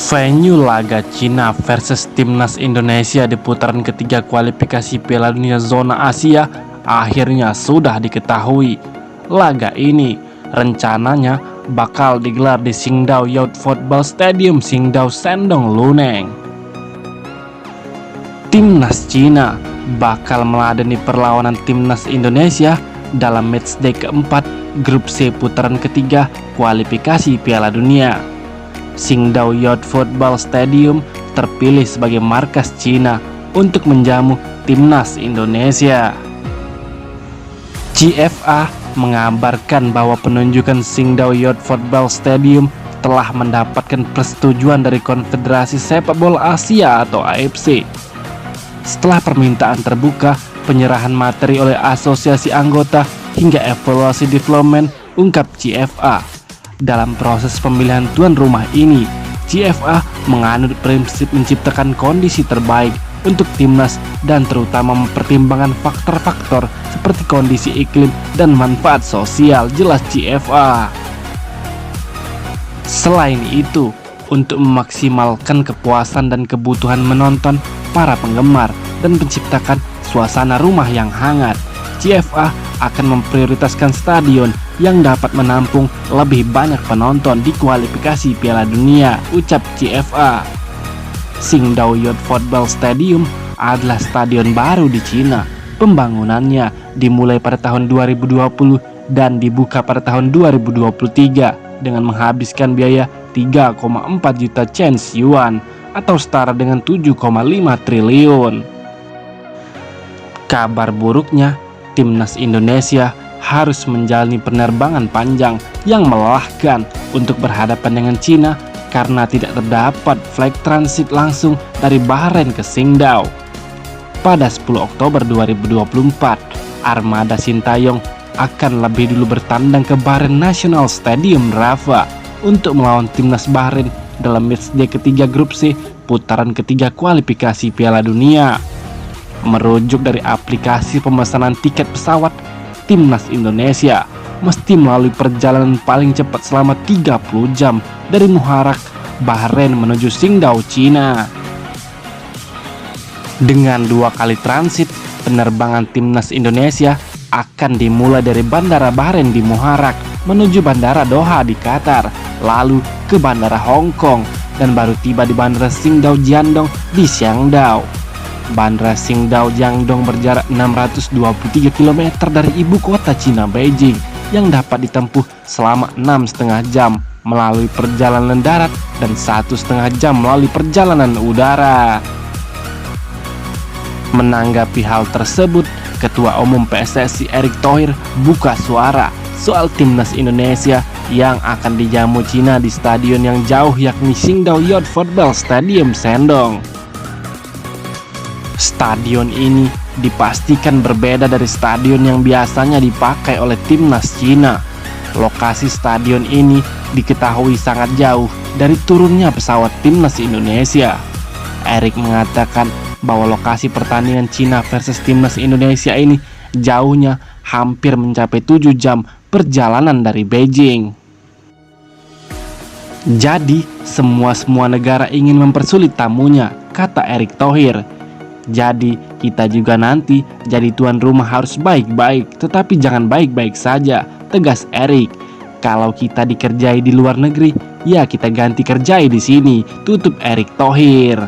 Venue laga Cina versus Timnas Indonesia di putaran ketiga kualifikasi Piala Dunia Zona Asia akhirnya sudah diketahui. Laga ini rencananya bakal digelar di Qingdao Youth Football Stadium Qingdao Shandong Luneng. Timnas Cina bakal meladeni perlawanan Timnas Indonesia dalam matchday keempat grup C putaran ketiga kualifikasi Piala Dunia. Qingdao Youth Football Stadium terpilih sebagai markas Cina untuk menjamu Timnas Indonesia. GFA mengabarkan bahwa penunjukan Qingdao Youth Football Stadium telah mendapatkan persetujuan dari Konfederasi Sepak Bola Asia atau AFC. Setelah permintaan terbuka, penyerahan materi oleh asosiasi anggota hingga evaluasi development, ungkap GFA. Dalam proses pemilihan tuan rumah ini, GFA menganut prinsip menciptakan kondisi terbaik untuk timnas dan terutama mempertimbangkan faktor-faktor seperti kondisi iklim dan manfaat sosial, jelas GFA. Selain itu, untuk memaksimalkan kepuasan dan kebutuhan menonton para penggemar dan menciptakan suasana rumah yang hangat, GFA akan memprioritaskan stadion yang dapat menampung lebih banyak penonton di kualifikasi Piala Dunia, ucap GFA. Qingdao Youth Football Stadium adalah stadion baru di Cina. Pembangunannya dimulai pada tahun 2020 dan dibuka pada tahun 2023 dengan menghabiskan biaya 3,4 juta Chinese Yuan atau setara dengan 7,5 triliun. Kabar buruknya, Timnas Indonesia harus menjalani penerbangan panjang yang melelahkan untuk berhadapan dengan Cina karena tidak terdapat flight transit langsung dari Bahrain ke Qingdao. Pada 10 Oktober 2024, armada Sintayong akan lebih dulu bertandang ke Bahrain National Stadium Rafah untuk melawan Timnas Bahrain dalam matchday ketiga grup C putaran ketiga kualifikasi Piala Dunia. Merujuk dari aplikasi pemesanan tiket pesawat, Timnas Indonesia mesti melalui perjalanan paling cepat selama 30 jam dari Muharraq, Bahrain menuju Qingdao, Cina. Dengan 2 kali transit, penerbangan Timnas Indonesia akan dimulai dari Bandara Bahrain di Muharraq menuju Bandara Doha di Qatar, lalu ke Bandara Hong Kong dan baru tiba di Bandara Qingdao Jiandong di Xiangdao. Bandara Qingdao Jiandong berjarak 623 km dari ibu kota Cina, Beijing, yang dapat ditempuh selama 6,5 jam melalui perjalanan darat dan 1,5 jam melalui perjalanan udara. Menanggapi hal tersebut, Ketua Umum PSSI Erick Thohir buka suara soal Timnas Indonesia yang akan dijamu Cina di stadion yang jauh, yakni Qingdao Youth Football Stadium Shandong. Stadion ini dipastikan berbeda dari stadion yang biasanya dipakai oleh Timnas Cina. Lokasi stadion ini diketahui sangat jauh dari turunnya pesawat Timnas Indonesia. Erick mengatakan bahwa lokasi pertandingan Cina versus Timnas Indonesia ini jauhnya hampir mencapai 7 jam perjalanan dari Beijing. Jadi semua negara ingin mempersulit tamunya, kata Erick Thohir. Jadi kita juga nanti jadi tuan rumah harus baik-baik, tetapi jangan baik-baik saja, tegas Erick. Kalau kita dikerjai di luar negeri, ya kita ganti kerjai di sini, tutup Erick Thohir.